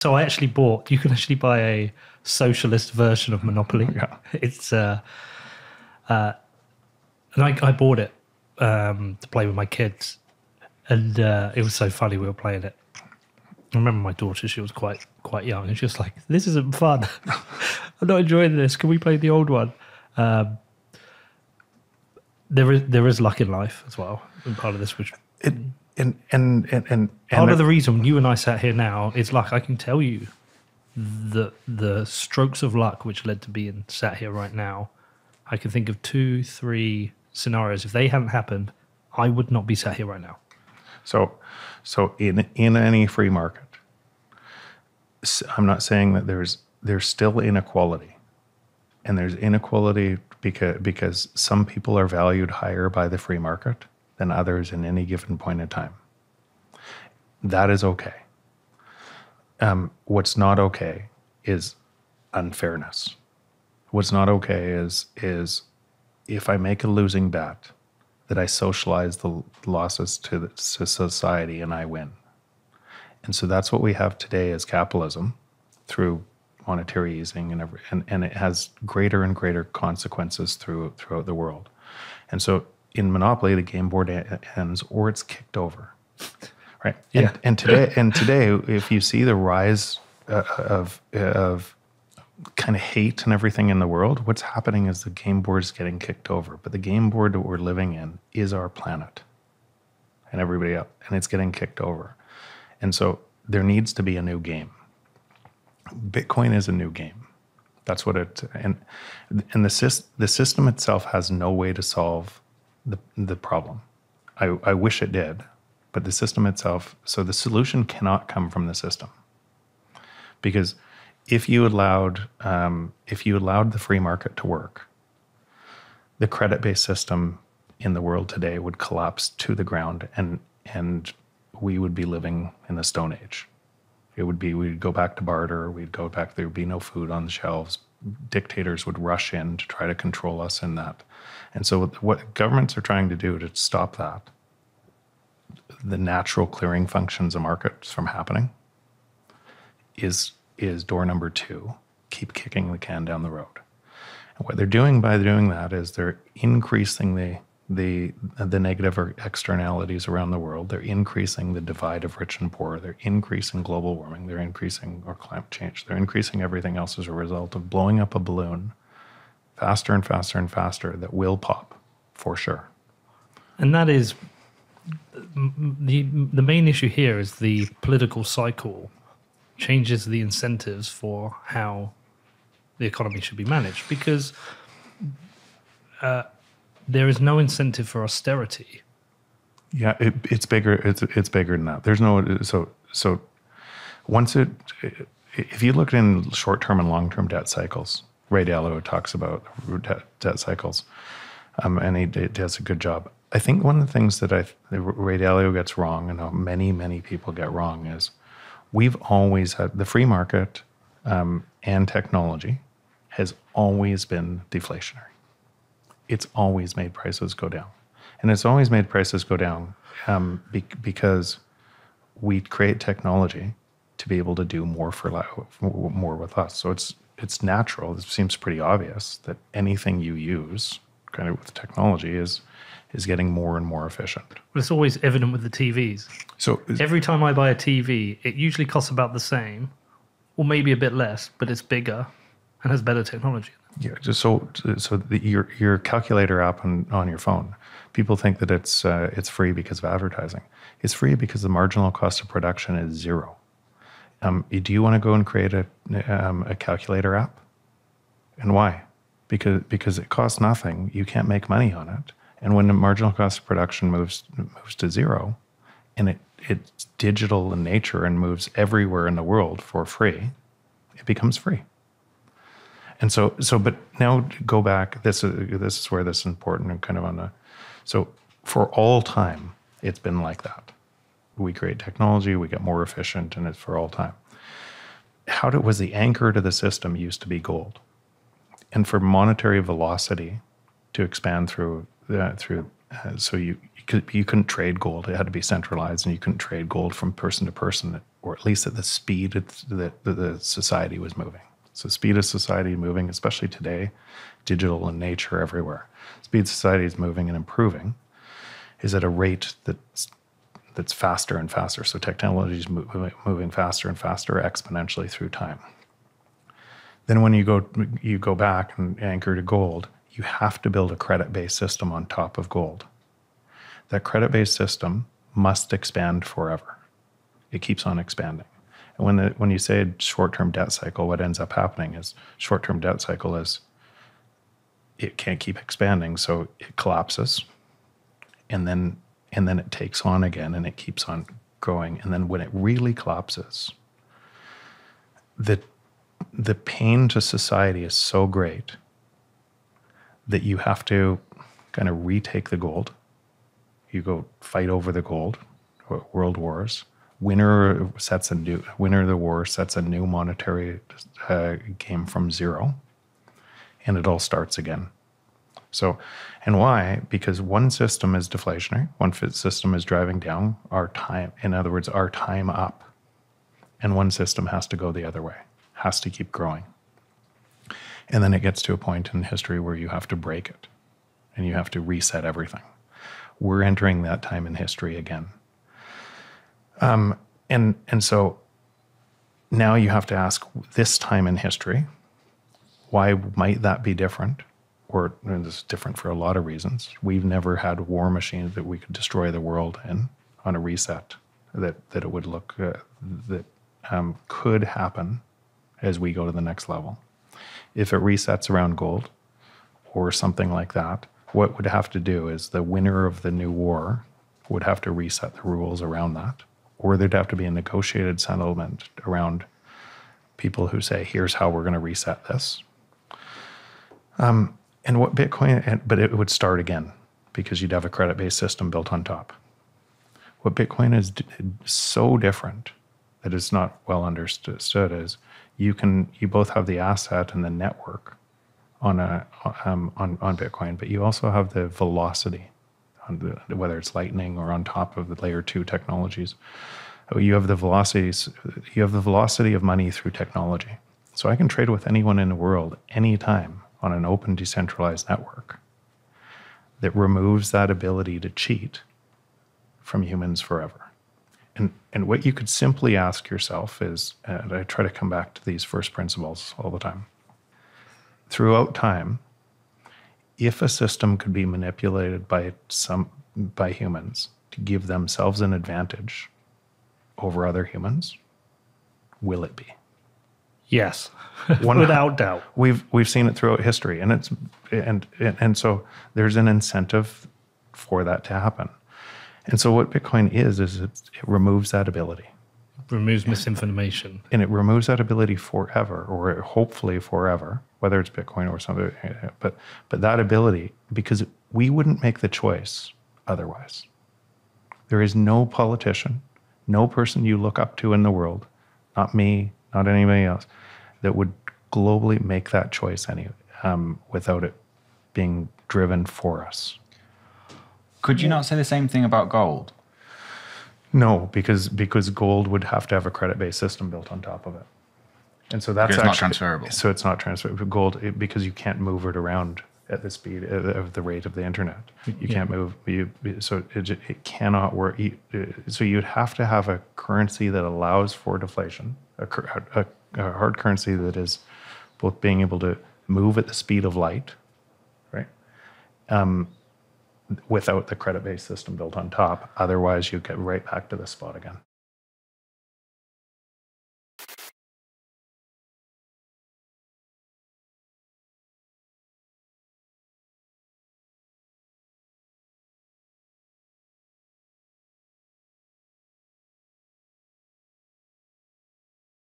So I actually bought. You can actually buy a socialist version of Monopoly. Yeah. It's and I bought it to play with my kids, and it was so funny. We were playing it. I remember my daughter; she was quite young, and she was like, "This isn't fun. I'm not enjoying this. Can we play the old one?" There is luck in life as well, and part of this, which part of the reason you and I sat here now is luck. I can tell you the strokes of luck which led to being sat here right now. I can think of 2, 3 scenarios. If they hadn't happened, I would not be sat here right now. So in any free market, I'm not saying that there's still inequality, and there's inequality because some people are valued higher by the free market than others in any given point in time. That is okay. What's not okay is unfairness. What's not okay is if I make a losing bet, that I socialize the losses to society and I win. And so that's what we have today as capitalism through monetary easing and it has greater and greater consequences throughout the world. And so in Monopoly, the game board ends or it's kicked over, right? Yeah. And today, if you see the rise of kind of hate and everything in the world, what's happening is the game board is getting kicked over. But the game board that we're living in is our planet and everybody else, and it's getting kicked over. And so there needs to be a new game. Bitcoin is a new game. That's what it, and the system itself has no way to solve the problem. I wish it did, but the system itself, so the solution cannot come from the system. Because if you allowed the free market to work, the credit-based system in the world today would collapse to the ground, and we would be living in the Stone Age. We'd go back to barter. There would be no food on the shelves. Dictators would rush in to try to control us in that. And so what governments are trying to do to stop that, the natural clearing functions of markets from happening, is door number 2, keep kicking the can down the road. And what they're doing by doing that is they're increasing the negative externalities around the world. They're increasing the divide of rich and poor. They're increasing global warming. They're increasing climate change. They're increasing everything else as a result of blowing up a balloon faster and faster and faster that will pop for sure. And that is the main issue here is the political cycle changes the incentives for how the economy should be managed, because there is no incentive for austerity. Yeah, it's bigger. It's bigger than that. There's no so once if you look in short-term and long-term debt cycles, Ray Dalio talks about debt cycles, and he does a good job. I think one of the things that Ray Dalio gets wrong, and how many people get wrong, is we've always had the free market and technology has always been deflationary. It's always made prices go down. And it's always made prices go down because we create technology to be able to do more more with us. So it's natural. It seems pretty obvious that anything you use kind of with technology is getting more and more efficient. But it's always evident with the TVs. So every time I buy a TV, it usually costs about the same, or maybe a bit less, but it's bigger and has better technology. Yeah, just so your calculator app on your phone, people think that it's free because of advertising. It's free because the marginal cost of production is 0. Do you want to go and create a calculator app? And why? Because it costs nothing. You can't make money on it. And when the marginal cost of production moves to 0, and it's digital in nature and moves everywhere in the world for free, it becomes free. And so, but now go back. This is where this is important and kind of on the. So for all time, it's been like that. We create technology, we get more efficient, and it's for all time. Was the anchor to the system used to be gold, and for monetary velocity to expand through So you couldn't trade gold. It had to be centralized, and you couldn't trade gold from person to person, or at least at the speed that the society was moving. So speed of society moving, especially today, digital in nature everywhere. Speed society is moving and improving, is at a rate that's faster and faster. So technology is moving faster and faster exponentially through time. Then when you go back and anchor to gold, you have to build a credit-based system on top of gold. That credit-based system must expand forever. It keeps on expanding. And when you say short-term debt cycle, what ends up happening is short-term debt cycle is it can't keep expanding, so it collapses, and then it takes on again, and it keeps on growing. And then when it really collapses, the pain to society is so great that you have to kind of retake the gold. You go fight over the gold, world wars. Winner of the war sets a new monetary game from zero, and it all starts again. So, and why? Because one system is deflationary, one system is driving down our time, in other words, our time up, and one system has to go the other way, has to keep growing. And then it gets to a point in history where you have to break it, and you have to reset everything. We're entering that time in history again. And so now you have to ask, this time in history, why might that be different? Or this is different for a lot of reasons. We've never had a war machine that we could destroy the world in on a reset that it would look that could happen as we go to the next level. If it resets around gold or something like that, what would have to do is the winner of the new war would have to reset the rules around that, or there'd have to be a negotiated settlement around people who say, here's how we're going to reset this. And what Bitcoin, but it would start again because you'd have a credit-based system built on top. What Bitcoin is so different that it's not well understood is you both have the asset and the network on Bitcoin, but you also have the velocity, whether it's Lightning or on top of the layer 2 technologies. You have the velocities. You have the velocity of money through technology. So I can trade with anyone in the world anytime on an open, decentralized network that removes that ability to cheat from humans forever. And what you could simply ask yourself is, and I try to come back to these first principles all the time, throughout time, if a system could be manipulated by humans to give themselves an advantage over other humans, will it be? Yes, without doubt. We've seen it throughout history, and so there's an incentive for that to happen. And so what Bitcoin is it removes that ability. Removes misinformation. And it removes that ability forever, or hopefully forever, whether it's Bitcoin or something. But that ability, because we wouldn't make the choice otherwise. There is no politician, no person you look up to in the world, not me, not anybody else, that would globally make that choice without it being driven for us. Could you not say the same thing about gold? No, because gold would have to have a credit-based system built on top of it. And so that's not transferable. So it's not transferable. Gold, because you can't move it around at the speed of the rate of the internet. You can't move. So it cannot work. So you'd have to have a currency that allows for deflation, a hard currency that is both being able to move at the speed of light, right? Without the credit-based system built on top. Otherwise, you get right back to this spot again.